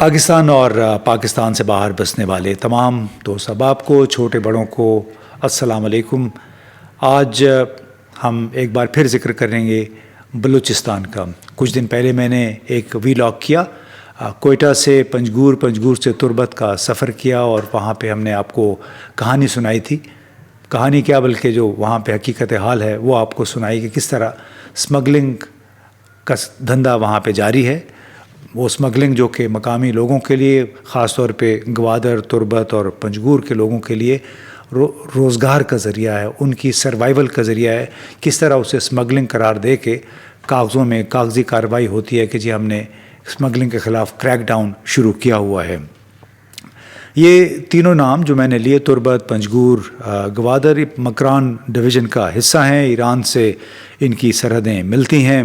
پاکستان اور پاکستان سے باہر بسنے والے تمام دوست احباب کو، چھوٹے بڑوں کو السلام علیکم۔ آج ہم ایک بار پھر ذکر کریں گے بلوچستان کا۔ کچھ دن پہلے میں نے ایک ویلاگ کیا، کوئٹہ سے پنجگور سے تربت کا سفر کیا، اور وہاں پہ ہم نے آپ کو کہانی سنائی تھی۔ کہانی کیا بلکہ جو وہاں پہ حقیقت حال ہے وہ آپ کو سنائی کہ کس طرح اسمگلنگ کا دھندا وہاں پہ جاری ہے۔ وہ اسمگلنگ جو کہ مقامی لوگوں کے لیے، خاص طور پہ گوادر، تربت اور پنجگور کے لوگوں کے لیے روزگار کا ذریعہ ہے، ان کی سروائیول کا ذریعہ ہے، کس طرح اسے اسمگلنگ قرار دے کے کاغذوں میں کاغذی کارروائی ہوتی ہے کہ جی ہم نے اسمگلنگ کے خلاف کریک ڈاؤن شروع کیا ہوا ہے۔ یہ تینوں نام جو میں نے لیے، تربت، پنجگور، گوادر، مکران ڈویژن کا حصہ ہیں۔ ایران سے ان کی سرحدیں ملتی ہیں،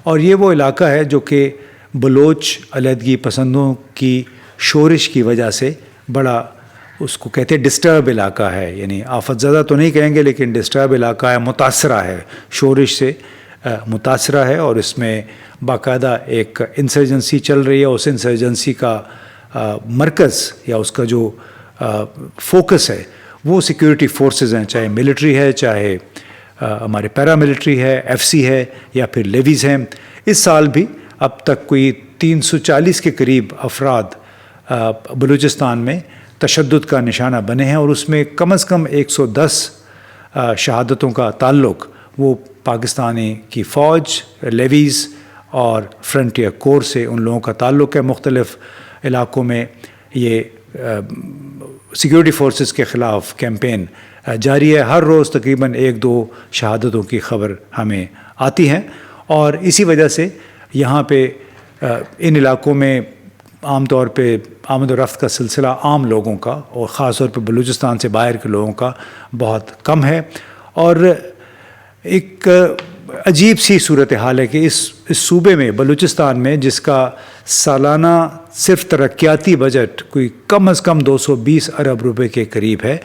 اور یہ وہ علاقہ ہے جو کہ بلوچ علیحدگی پسندوں کی شورش کی وجہ سے بڑا، اس کو کہتے ہیں ڈسٹرب علاقہ ہے، یعنی آفت زدہ تو نہیں کہیں گے لیکن ڈسٹرب علاقہ ہے، متاثرہ ہے، شورش سے متاثرہ ہے، اور اس میں باقاعدہ ایک انسرجنسی چل رہی ہے۔ اس انسرجنسی کا مرکز یا اس کا جو فوکس ہے وہ سیکیورٹی فورسز ہیں، چاہے ملٹری ہے، چاہے ہمارے پیرا ملٹری ہے، ایف سی ہے، یا پھر لیویز ہیں۔ اس سال بھی اب تک کوئی 340 کے قریب افراد بلوچستان میں تشدد کا نشانہ بنے ہیں، اور اس میں کم از کم 110 شہادتوں کا تعلق وہ پاکستانی کی فوج، لیویز اور فرنٹیئر کور سے ان لوگوں کا تعلق ہے۔ مختلف علاقوں میں یہ سیکیورٹی فورسز کے خلاف کیمپین جاری ہے۔ ہر روز تقریباً 1-2 شہادتوں کی خبر ہمیں آتی ہے، اور اسی وجہ سے یہاں پہ ان علاقوں میں عام طور پہ آمد و رفت کا سلسلہ عام لوگوں کا، اور خاص طور پہ بلوچستان سے باہر کے لوگوں کا بہت کم ہے۔ اور ایک عجیب سی صورتحال ہے کہ اس صوبے میں، بلوچستان میں، جس کا سالانہ صرف ترقیاتی بجٹ کوئی کم از کم 220 ارب روپے کے قریب ہے،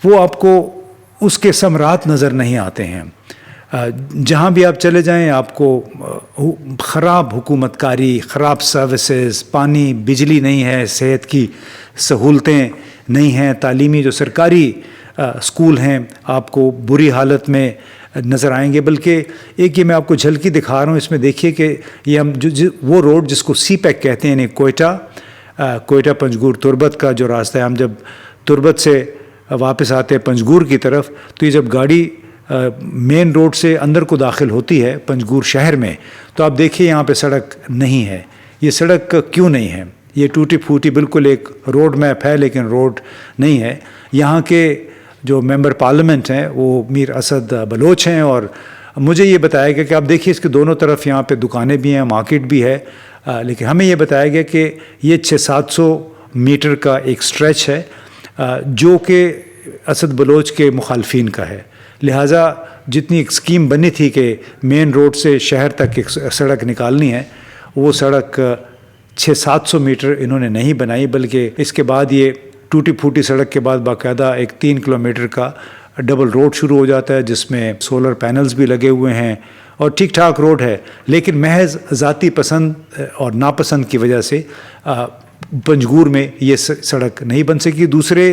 وہ آپ کو اس کے ثمرات نظر نہیں آتے ہیں۔ جہاں بھی آپ چلے جائیں آپ کو خراب حکومت کاری، خراب سروسز، پانی، بجلی نہیں ہے، صحت کی سہولتیں نہیں ہیں، تعلیمی جو سرکاری اسکول ہیں آپ کو بری حالت میں نظر آئیں گے۔ بلکہ ایک یہ میں آپ کو جھلکی دکھا رہا ہوں، اس میں دیکھیے کہ یہ ہم وہ روڈ جس کو سی پیک کہتے ہیں، یعنی کوئٹہ پنجگور تربت کا جو راستہ ہے، ہم جب تربت سے واپس آتے ہیں پنجگور کی طرف، تو یہ جب گاڑی مین روڈ سے اندر کو داخل ہوتی ہے پنجگور شہر میں، تو آپ دیکھیے یہاں پہ سڑک نہیں ہے۔ یہ سڑک کیوں نہیں ہے؟ یہ ٹوٹی پھوٹی بالکل ایک روڈ میپ ہے لیکن روڈ نہیں ہے۔ یہاں کے جو ممبر پارلیمنٹ ہیں وہ میر اسد بلوچ ہیں، اور مجھے یہ بتایا گیا کہ آپ دیکھیے اس کے دونوں طرف یہاں پہ دکانیں بھی ہیں، مارکیٹ بھی ہے، لیکن ہمیں یہ بتایا گیا کہ یہ 600-700 میٹر کا ایک سٹریچ ہے جو کہ اسد بلوچ کے مخالفین کا ہے۔ لہٰذا جتنی ایک اسکیم بنی تھی کہ مین روڈ سے شہر تک ایک سڑک نکالنی ہے، وہ سڑک 600-700 میٹر انہوں نے نہیں بنائی، بلکہ اس کے بعد یہ ٹوٹی پھوٹی سڑک کے بعد باقاعدہ ایک 3 کلومیٹر کا ڈبل روڈ شروع ہو جاتا ہے، جس میں سولر پینلز بھی لگے ہوئے ہیں، اور ٹھیک ٹھاک روڈ ہے، لیکن محض ذاتی پسند اور ناپسند کی وجہ سے پنجگور میں یہ سڑک نہیں بن سکی۔ دوسرے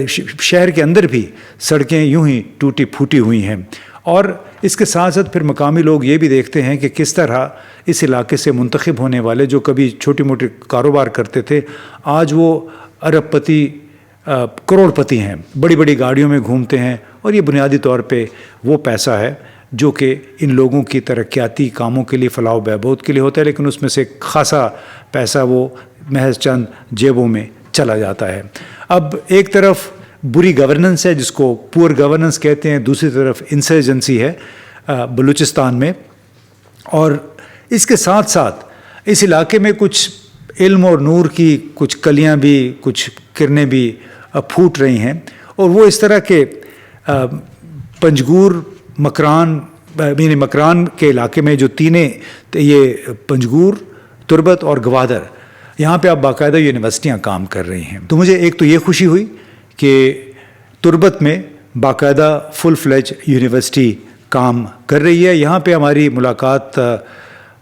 شہر کے اندر بھی سڑکیں یوں ہی ٹوٹی پھوٹی ہوئی ہیں، اور اس کے ساتھ ساتھ پھر مقامی لوگ یہ بھی دیکھتے ہیں کہ کس طرح اس علاقے سے منتخب ہونے والے جو کبھی چھوٹی موٹی کاروبار کرتے تھے، آج وہ ارب پتی، کروڑ پتی ہیں، بڑی بڑی گاڑیوں میں گھومتے ہیں، اور یہ بنیادی طور پہ وہ پیسہ ہے جو کہ ان لوگوں کی ترقیاتی کاموں کے لیے، فلاح و بہبود کے لیے ہوتا ہے، لیکن اس میں سے خاصا پیسہ وہ محض چند جیبوں میں چلا جاتا ہے۔ اب ایک طرف بری گورننس ہے جس کو پور گورننس کہتے ہیں، دوسری طرف انسرجنسی ہے بلوچستان میں، اور اس کے ساتھ ساتھ اس علاقے میں کچھ علم اور نور کی کچھ کلیاں بھی، کچھ کرنیں بھی پھوٹ رہی ہیں، اور وہ اس طرح کے پنجگور، مکران کے علاقے میں جو تینے، یہ پنجگور، تربت اور گوادر، یہاں پہ اب باقاعدہ یونیورسٹیاں کام کر رہی ہیں۔ تو مجھے ایک تو یہ خوشی ہوئی کہ تربت میں باقاعدہ فل فلیج یونیورسٹی کام کر رہی ہے۔ یہاں پہ ہماری ملاقات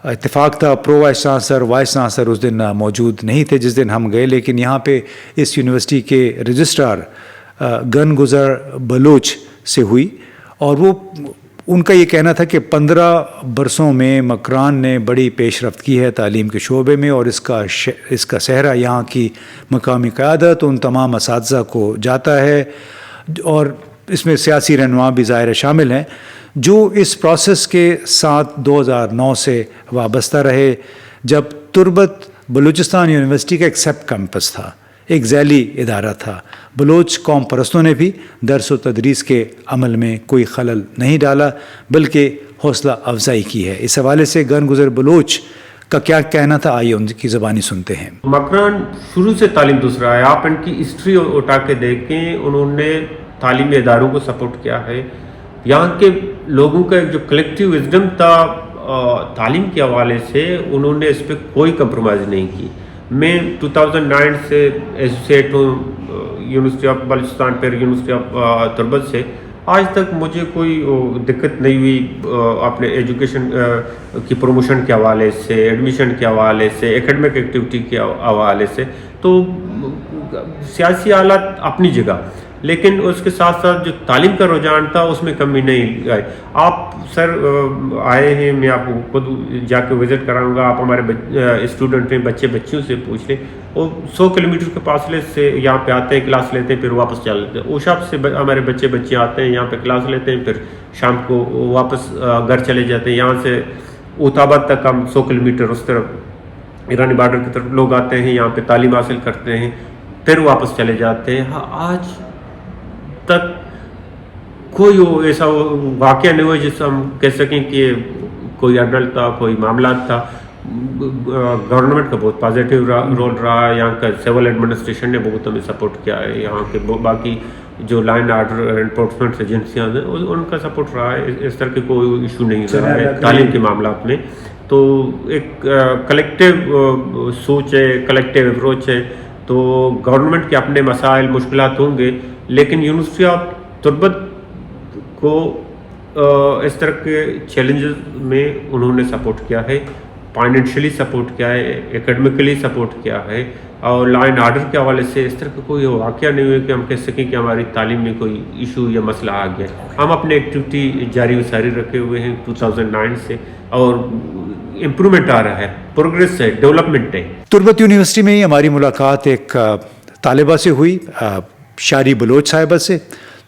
اتفاق تھا پرو وائس چانسلر اس دن موجود نہیں تھے جس دن ہم گئے، لیکن یہاں پہ اس یونیورسٹی کے رجسٹرار گن گزر بلوچ سے ہوئی، اور وہ ان کا یہ کہنا تھا کہ 15 برسوں میں مکران نے بڑی پیش رفت کی ہے تعلیم کے شعبے میں، اور اس کا صحرا یہاں کی مقامی قیادت ان تمام اساتذہ کو جاتا ہے، اور اس میں سیاسی رہنما بھی ظاہر شامل ہیں جو اس پروسیس کے ساتھ 2009 سے وابستہ رہے، جب تربت بلوچستان یونیورسٹی کا ایک سب کیمپس تھا، ایک ذیلی ادارہ تھا۔ بلوچ قوم پرستوں نے بھی درس و تدریس کے عمل میں کوئی خلل نہیں ڈالا بلکہ حوصلہ افزائی کی ہے۔ اس حوالے سے گن گزر بلوچ کا کیا کہنا تھا، آئیے ان کی زبانی سنتے ہیں۔ مکران شروع سے تعلیم دوسرا ہے، آپ ان کی ہسٹری اٹھا کے دیکھیں، انہوں نے تعلیمی اداروں کو سپورٹ کیا ہے۔ یہاں کے لوگوں کا ایک جو کلیکٹیو وزڈم تھا تعلیم کے حوالے سے، انہوں نے اس پہ کوئی کمپرومائز نہیں کی۔ میں 2009 سے ایسوسیٹ ہوں یونیورسٹی آف بلوچستان، پھر یونیورسٹی آف تربت سے، آج تک مجھے کوئی دقت نہیں ہوئی اپنے ایجوکیشن کی پروموشن کے حوالے سے، ایڈمیشن کے حوالے سے، ایکیڈمک ایکٹیویٹی کے حوالے سے۔ تو سیاسی حالات اپنی جگہ، لیکن اس کے ساتھ ساتھ جو تعلیم کا رجحان تھا اس میں کمی نہیں آئی۔ آپ سر آئے ہیں، میں آپ کو خود جا کے وزٹ کراؤں گا، آپ ہمارے اسٹوڈنٹ ہیں، بچیوں سے پوچھ لیں، وہ 100 کلومیٹر کے فاصلے سے یہاں پہ آتے ہیں، کلاس لیتے ہیں، پھر واپس چل لیتے ہیں۔ اوشاب سے ہمارے بچے آتے ہیں، یہاں پہ کلاس لیتے ہیں، پھر شام کو واپس گھر چلے جاتے ہیں۔ یہاں سے اوتاباد تک ہم 100 کلومیٹر اس طرف ایرانی بارڈر کی طرف لوگ آتے ہیں، یہاں پہ تعلیم حاصل کرتے ہیں، پھر واپس چلے جاتے ہیں۔ آج تک کوئی ایسا واقعہ نہیں ہوا جس سے ہم کہہ سکیں کہ کوئی اڈل تھا، کوئی معاملات تھا۔ گورنمنٹ کا بہت پازیٹیو رول رہا، یہاں کا سول ایڈمنسٹریشن نے بہت ہمیں سپورٹ کیا ہے، یہاں کے باقی جو لائن آرڈر انفورسمنٹ ایجنسیاں ہیں ان کا سپورٹ رہا ہے۔ اس طرح کے کوئی ایشو نہیں رہا ہے تعلیم کے معاملات میں۔ تو ایک کلیکٹیو سوچ ہے، کلیکٹیو اپروچ ہے۔ تو گورنمنٹ کے اپنے مسائل مشکلات ہوں گے، لیکن یونیورسٹی آف تربت کو اس طرح کے چیلنجز میں انہوں نے سپورٹ کیا ہے، فائنینشلی سپورٹ کیا ہے، اکیڈمیکلی سپورٹ کیا ہے، اور لا اینڈ آرڈر کے حوالے سے اس طرح کا کوئی واقعہ نہیں ہوا کہ ہم کہہ سکیں کہ ہماری تعلیم میں کوئی ایشو یا مسئلہ آ گیا۔ ہم اپنے ایکٹیویٹی جاری و ساری رکھے ہوئے ہیں 2009 سے، اور امپرومنٹ آ رہا ہے، پروگریس ہے، ڈیولپمنٹ ہے۔ تربت یونیورسٹی میں ہی ہماری ملاقات ایک طالبہ سے ہوئی، شاری بلوچ صاحبہ سے،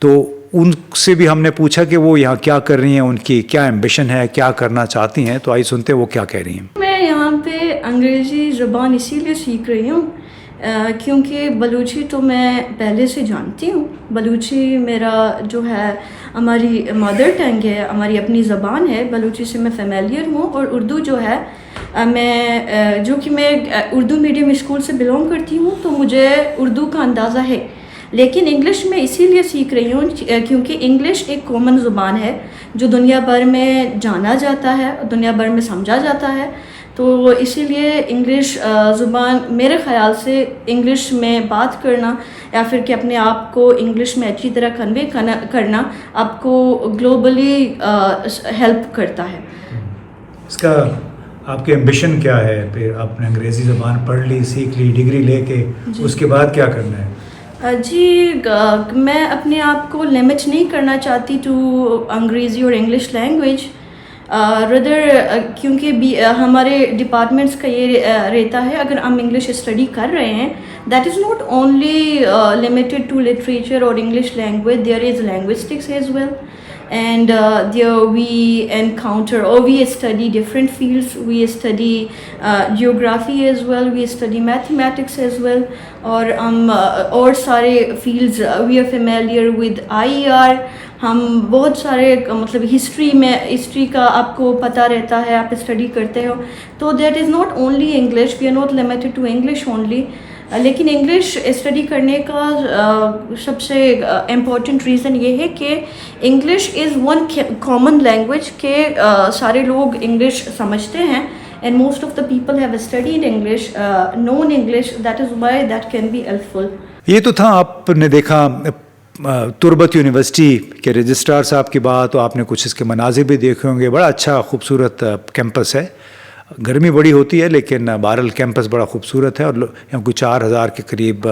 تو ان سے بھی ہم نے پوچھا کہ وہ یہاں کیا کر رہی ہیں، ان کی کیا ایمبیشن ہے، کیا کرنا چاہتی ہیں۔ تو آئیے سنتے ہیں وہ کیا کہہ رہی ہیں۔ میں یہاں پہ انگریزی زبان اسی لیے سیکھ رہی ہوں کیونکہ بلوچی تو میں پہلے سے جانتی ہوں۔ بلوچی میرا جو ہے ہماری مدر ٹنگ ہے، ہماری اپنی زبان ہے، بلوچی سے میں فیملیئر ہوں۔ اور اردو جو ہے میں اردو میڈیم اسکول سے بلونگ کرتی ہوں، تو مجھے اردو کا اندازہ ہے۔ لیکن انگلش میں اسی لیے سیکھ رہی ہوں کیونکہ انگلش ایک کامن زبان ہے جو دنیا بھر میں جانا جاتا ہے، دنیا بھر میں سمجھا جاتا ہے۔ تو اسی لیے انگلش زبان، میرے خیال سے انگلش میں بات کرنا یا پھر کہ اپنے آپ کو انگلش میں اچھی طرح کنوے کرنا آپ کو گلوبلی ہیلپ کرتا ہے۔ اس کا آپ کی ایمبیشن کیا ہے؟ پھر آپ نے انگریزی زبان پڑھ لی، سیکھ لی، ڈگری لے کے اس کے بعد کیا کرنا ہے؟ جی، میں اپنے آپ کو لمٹ نہیں کرنا چاہتی ٹو انگریزی اور انگلش لینگویج، ردر کیونکہ ہمارے ڈپارٹمنٹس کا یہ رہتا ہے اگر ہم انگلش اسٹڈی کر رہے ہیں، that is not only limited to literature اور English language, there is linguistics as well, and there we encounter or we study different fields. We study geography as well, we study mathematics as well, اور سارے fields we are familiar with IER. ہم بہت سارے مطلب history کا آپ کو پتہ رہتا ہے، آپ اسٹڈی کرتے ہو، تو that is not only English, we are not limited to English only. لیکن انگلش اسٹڈی کرنے کا سب سے امپورٹنٹ ریزن یہ ہے کہ English is one common language کہ سارے لوگ انگلش سمجھتے ہیں، and most of the people have studied English, known English, that is why that can be helpful. یہ تو تھا، آپ نے دیکھا تربت یونیورسٹی کے رجسٹرار صاحب کی بات، تو آپ نے کچھ اس کے مناظر بھی دیکھے ہوں گے۔ بڑا اچھا خوبصورت کیمپس ہے، گرمی بڑی ہوتی ہے لیکن بہرحال کیمپس بڑا خوبصورت ہے اور یہاں کوئی 4000 کے قریب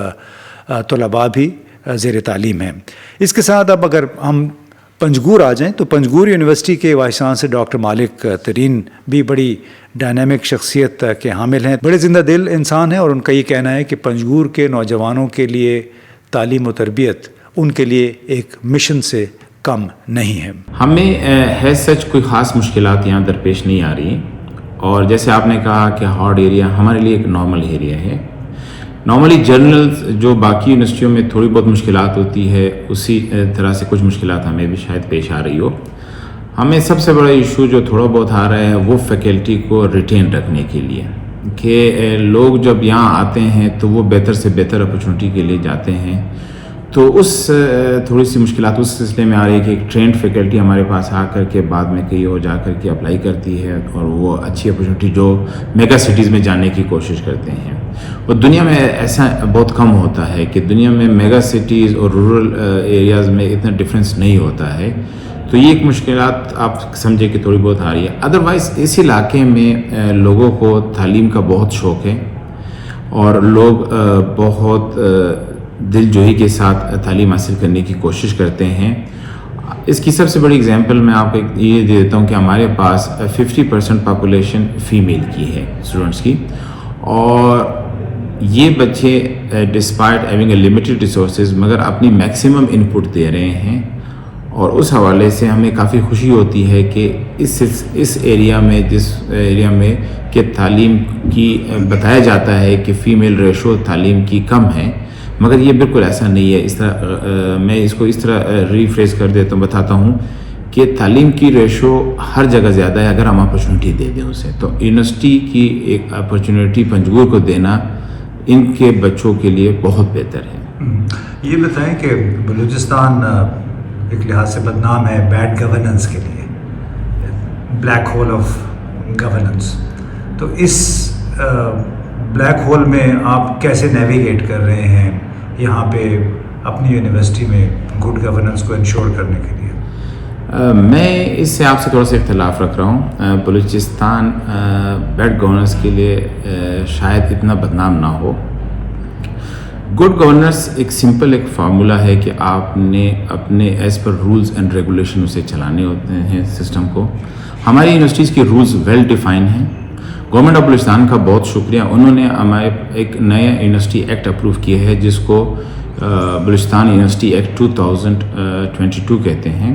طلباء بھی زیر تعلیم ہیں. اس کے ساتھ اب اگر ہم پنجگور آ جائیں تو پنجگور یونیورسٹی کے وائس چانسلر ڈاکٹر مالک ترین بھی بڑی ڈائنامک شخصیت کے حامل ہیں. بڑے زندہ دل انسان ہیں اور ان کا یہ کہنا ہے کہ پنجگور کے نوجوانوں کے لیے تعلیم و تربیت ان کے لیے ایک مشن سے کم نہیں ہے. ہمیں ہے سچ کوئی خاص مشکلات یہاں درپیش نہیں آ رہی، اور جیسے آپ نے کہا کہ ہارڈ ایریا ہمارے لیے ایک نارمل ایریا ہے. نارملی جرنلز جو باقی یونیورسٹیوں میں تھوڑی بہت مشکلات ہوتی ہے اسی طرح سے کچھ مشکلات ہمیں بھی شاید پیش آ رہی ہو. ہمیں سب سے بڑا ایشو جو تھوڑا بہت آ رہا ہے وہ فیکلٹی کو ریٹین رکھنے کے لیے، کہ لوگ جب یہاں آتے ہیں تو وہ بہتر سے بہتر اپرچونٹی کے لیے جاتے ہیں. تو اس تھوڑی سی مشکلات اس سلسلے میں آ رہی ہے کہ ایک ٹرینڈ فیکلٹی ہمارے پاس آ کر کے بعد میں کہیں اور جا کر کے اپلائی کرتی ہے اور وہ اچھی اپرچونٹی جو میگا سٹیز میں جانے کی کوشش کرتے ہیں. اور دنیا میں ایسا بہت کم ہوتا ہے کہ دنیا میں میگا سٹیز اور رورل ایریاز میں اتنا ڈفرینس نہیں ہوتا ہے. تو یہ ایک مشکلات آپ سمجھے کہ تھوڑی بہت آ رہی ہے. ادروائز اس علاقے میں لوگوں کو تعلیم کا بہت شوق ہے اور لوگ بہت دل جوئی کے ساتھ تعلیم حاصل کرنے کی کوشش کرتے ہیں. اس کی سب سے بڑی اگزامپل میں آپ کو یہ دے دیتا ہوں کہ ہمارے پاس 50% پاپولیشن فیمیل کی ہے اسٹوڈنٹس کی، اور یہ بچے despite having a limited resources مگر اپنی میکسیمم ان پٹ دے رہے ہیں. اور اس حوالے سے ہمیں کافی خوشی ہوتی ہے کہ اس ایریا میں جس ایریا میں کہ تعلیم کی بتایا جاتا ہے کہ فیمیل ریشو تعلیم کی کم ہے، مگر یہ بالکل ایسا نہیں ہے. اس طرح میں اس کو اس طرح ریفریز کر دیتا ہوں، بتاتا ہوں کہ تعلیم کی ریشو ہر جگہ زیادہ ہے اگر ہم اپرچونٹی دے دیں اسے. تو یونیورسٹی کی ایک اپرچونٹی پنجگور کو دینا ان کے بچوں کے لیے بہت بہتر ہے. یہ بتائیں کہ بلوچستان ایک لحاظ سے بدنام ہے بیڈ گورننس کے لیے، بلیک ہول آف گورننس. تو اس بلیک ہول میں آپ کیسے نیویگیٹ کر رہے ہیں یہاں پہ اپنی یونیورسٹی میں گڈ گورننس کو انشور کرنے کے لیے؟ میں اس سے آپ سے تھوڑا سا اختلاف رکھ رہا ہوں. بلوچستان بیڈ گورننس کے لیے شاید اتنا بدنام نہ ہو. گڈ گورننس ایک سمپل ایک فارمولا ہے کہ آپ نے اپنے as per rules and regulation اسے چلانے ہوتے ہیں سسٹم کو. ہماری یونیورسٹیز کی رولز ویل ڈیفائن ہیں. گورنمنٹ آف بلوچستان کا بہت شکریہ، انہوں نے ہمارے ایک نیا یونیورسٹی ایکٹ اپروو کیا ہے جس کو بلوچستان یونیورسٹی ایکٹ 2022 کہتے ہیں،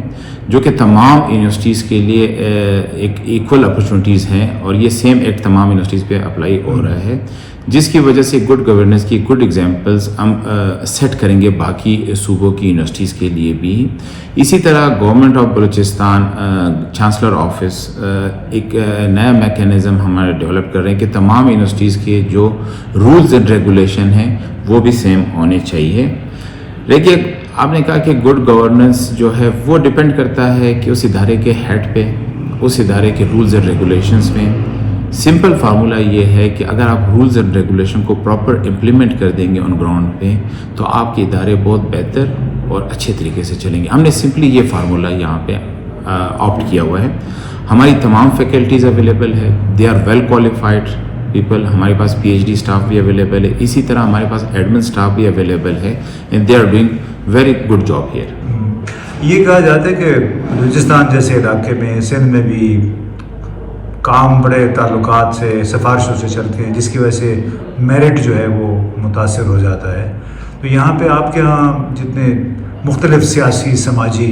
جو کہ تمام یونیورسٹیز کے لیے ایک ایکول اپرچونٹیز ہیں، اور یہ سیم ایکٹ تمام یونیورسٹیز پہ اپلائی ہو رہا ہے، جس کی وجہ سے گڈ گورننس کی گڈ ایگزامپلز ہم سیٹ کریں گے باقی صوبوں کی یونیورسٹیز کے لیے بھی. اسی طرح government of Balochistan chancellor office ایک نیا میکینزم ہمارے ڈیولپ کر رہے ہیں کہ تمام یونیورسٹیز کے جو رولز اینڈ ریگولیشن ہیں وہ بھی سیم ہونے چاہیے. لیکن آپ نے کہا کہ گڈ گورننس جو ہے وہ ڈپینڈ کرتا ہے کہ اس ادارے کے ہیڈ پہ، اس ادارے کے رولز اینڈ ریگولیشنز میں. سمپل فارمولا یہ ہے کہ اگر آپ رولز اینڈ ریگولیشن کو پراپر امپلیمنٹ کر دیں گے آن گراؤنڈ پہ تو آپ کے ادارے بہت بہتر اور اچھے طریقے سے چلیں گے. ہم نے سمپلی یہ فارمولا یہاں پہ آپٹ کیا ہوا ہے. ہماری تمام فیکلٹیز اویلیبل ہے، they are well qualified people. ہمارے پاس پی ایچ ڈی اسٹاف بھی اویلیبل ہے، اسی طرح ہمارے پاس ایڈمن اسٹاف بھی اویلیبل ہے، and they are doing very good job here. یہ کہا جاتا ہے کہ بلوچستان جیسے علاقے میں، سندھ میں بھی کام بڑے تعلقات سے، سفارشوں سے چلتے ہیں، جس کی وجہ سے میرٹ جو ہے وہ متاثر ہو جاتا ہے. تو یہاں پہ آپ کے ہاں جتنے مختلف سیاسی سماجی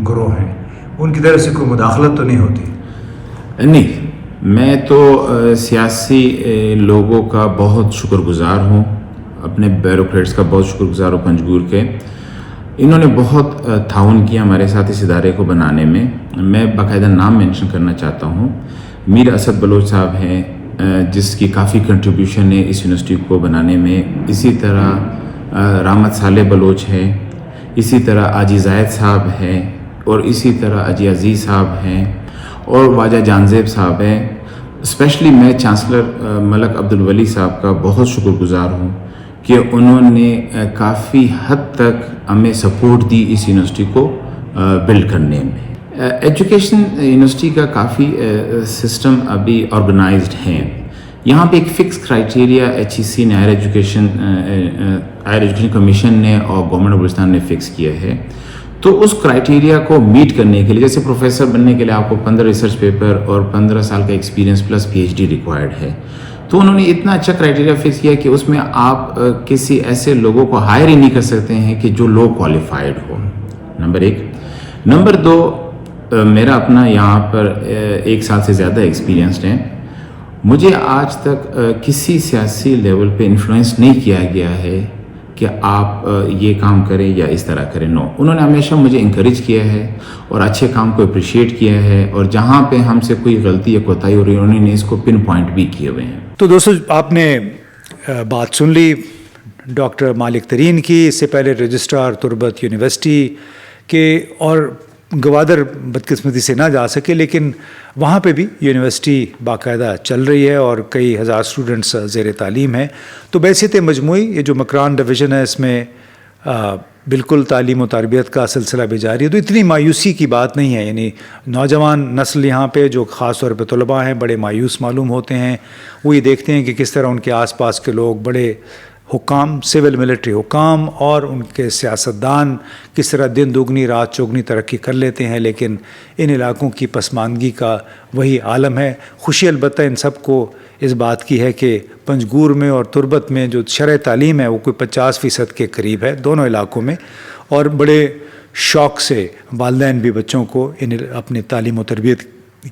گروہ ہیں ان کی طرف سے کوئی مداخلت تو نہیں ہوتی؟ نہیں، میں تو سیاسی لوگوں کا بہت شکر گزار ہوں، اپنے بیوروکریٹس کا بہت شکر گزار ہوں پنجگور کے. انہوں نے بہت تعاون کیا ہمارے ساتھ اس ادارے کو بنانے میں. میں باقاعدہ نام مینشن کرنا چاہتا ہوں. میر اسد بلوچ صاحب ہیں جس کی کافی کنٹریبیوشن ہے اس یونیورسٹی کو بنانے میں. اسی طرح رحمت صالح بلوچ ہیں، اسی طرح آجی زاہد صاحب ہیں، اور اسی طرح اجی عزیز صاحب ہیں، اور واجہ جانزیب صاحب ہیں. اسپیشلی میں چانسلر ملک عبدالولی صاحب کا بہت شکر گزار ہوں کہ انہوں نے کافی حد تک ہمیں سپورٹ دی اس یونیورسٹی کو بلڈ کرنے میں. ایجوکیشن یونیورسٹی کا کافی سسٹم ابھی آرگنائزڈ ہے. یہاں پہ ایک فکس کرائٹیریا HEC نے ہائر ایجوکیشن کمیشن نے اور گورنمنٹ آف بلوچستان نے فکس کیا ہے. تو اس کرائٹیریا کو میٹ کرنے کے لیے، جیسے پروفیسر بننے کے لیے آپ کو 15 ریسرچ پیپر اور 15 سال کا ایکسپیرینس پلس PhD ریکوائرڈ ہے. تو انہوں نے اتنا اچھا کرائٹیریا فکس کیا کہ اس میں آپ کسی ایسے لوگوں کو ہائر ہی نہیں کر سکتے ہیں کہ جو لو کوالیفائڈ ہو. نمبر 1. نمبر 2، میرا اپنا یہاں پر 1 سال سے زیادہ ایکسپیرینسڈ ہے. مجھے آج تک کسی سیاسی لیول پہ انفلوئنس نہیں کیا گیا ہے کہ آپ یہ کام کریں یا اس طرح کریں. نو، انہوں نے ہمیشہ مجھے انکریج کیا ہے اور اچھے کام کو اپریشیٹ کیا ہے، اور جہاں پہ ہم سے کوئی غلطی یا کوتاہی ہو رہی ہے انہوں نے اس کو پن پوائنٹ بھی کیے ہوئے ہیں. تو دوستو، آپ نے بات سن لی ڈاکٹر مالک ترین کی. اس سے پہلے رجسٹرار تربت یونیورسٹی کے، اور گوادر بدقسمتی سے نہ جا سکے، لیکن وہاں پہ بھی یونیورسٹی باقاعدہ چل رہی ہے اور کئی ہزار اسٹوڈنٹس زیر تعلیم ہیں. تو بحیثیت مجموعی یہ جو مکران ڈویژن ہے، اس میں بالکل تعلیم و تربیت کا سلسلہ بھی جاری ہے. تو اتنی مایوسی کی بات نہیں ہے. یعنی نوجوان نسل یہاں پہ جو خاص طور پہ طلباء ہیں بڑے مایوس معلوم ہوتے ہیں. وہ یہ دیکھتے ہیں کہ کس طرح ان کے آس پاس کے لوگ، بڑے حکام، سول ملٹری حکام اور ان کے سیاستدان کس طرح دن دگنی رات چوگنی ترقی کر لیتے ہیں، لیکن ان علاقوں کی پسماندگی کا وہی عالم ہے. خوشی البتہ ان سب کو اس بات کی ہے کہ پنجگور میں اور تربت میں جو شرح تعلیم ہے وہ کوئی 50% کے قریب ہے دونوں علاقوں میں، اور بڑے شوق سے والدین بھی بچوں کو اپنی تعلیم و تربیت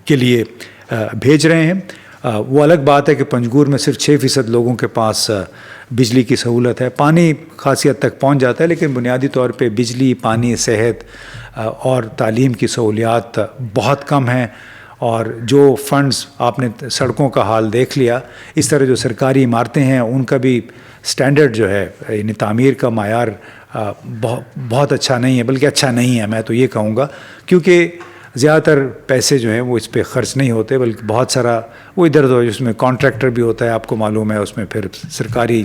کے لیے بھیج رہے ہیں. وہ الگ بات ہے کہ پنجگور میں صرف 6% لوگوں کے پاس بجلی کی سہولت ہے. پانی خاصی حد تک پہنچ جاتا ہے، لیکن بنیادی طور پہ بجلی، پانی، صحت اور تعلیم کی سہولیات بہت کم ہیں. اور جو فنڈز، آپ نے سڑکوں کا حال دیکھ لیا، اس طرح جو سرکاری عمارتیں ہیں ان کا بھی سٹینڈرڈ جو ہے، یعنی تعمیر کا معیار بہت اچھا نہیں ہے، بلکہ اچھا نہیں ہے میں تو یہ کہوں گا، کیونکہ زیادہ تر پیسے جو ہیں وہ اس پہ خرچ نہیں ہوتے، بلکہ بہت سارا وہ ادھر ادھر، اس میں کانٹریکٹر بھی ہوتا ہے، آپ کو معلوم ہے، اس میں پھر سرکاری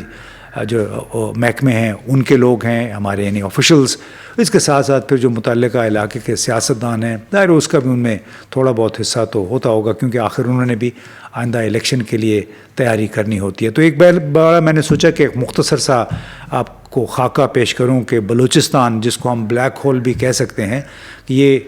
جو محکمے ہیں ان کے لوگ ہیں ہمارے، یعنی آفیشلز. اس کے ساتھ ساتھ پھر جو متعلقہ علاقے کے سیاستدان ہیں، ظاہر اس کا بھی ان میں تھوڑا بہت حصہ تو ہوتا ہوگا، کیونکہ آخر انہوں نے بھی آئندہ الیکشن کے لیے تیاری کرنی ہوتی ہے. تو ایک بڑا میں نے سوچا کہ ایک مختصر سا آپ کو خاکہ پیش کروں کہ بلوچستان، جس کو ہم بلیک ہول بھی کہہ سکتے ہیں، یہ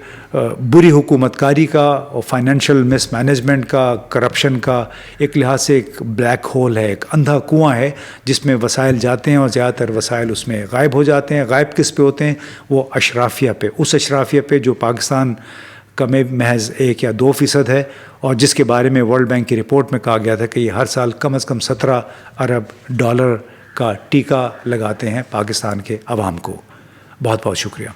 بری حکومت کاری کا اور فائنینشیل مس مینجمنٹ کا، کرپشن کا ایک لحاظ سے ایک بلیک ہول ہے، ایک اندھا کنواں ہے جس میں وسائل جاتے ہیں اور زیادہ تر وسائل اس میں غائب ہو جاتے ہیں. غائب کس پہ ہوتے ہیں؟ وہ اشرافیہ پہ، اس اشرافیہ پہ جو پاکستان کا میں محض 1 یا 2% ہے، اور جس کے بارے میں ورلڈ بینک کی رپورٹ میں کہا گیا تھا کہ یہ ہر سال کم از کم $17 ارب کا ٹیکہ لگاتے ہیں پاکستان کے عوام کو. بہت بہت شکریہ.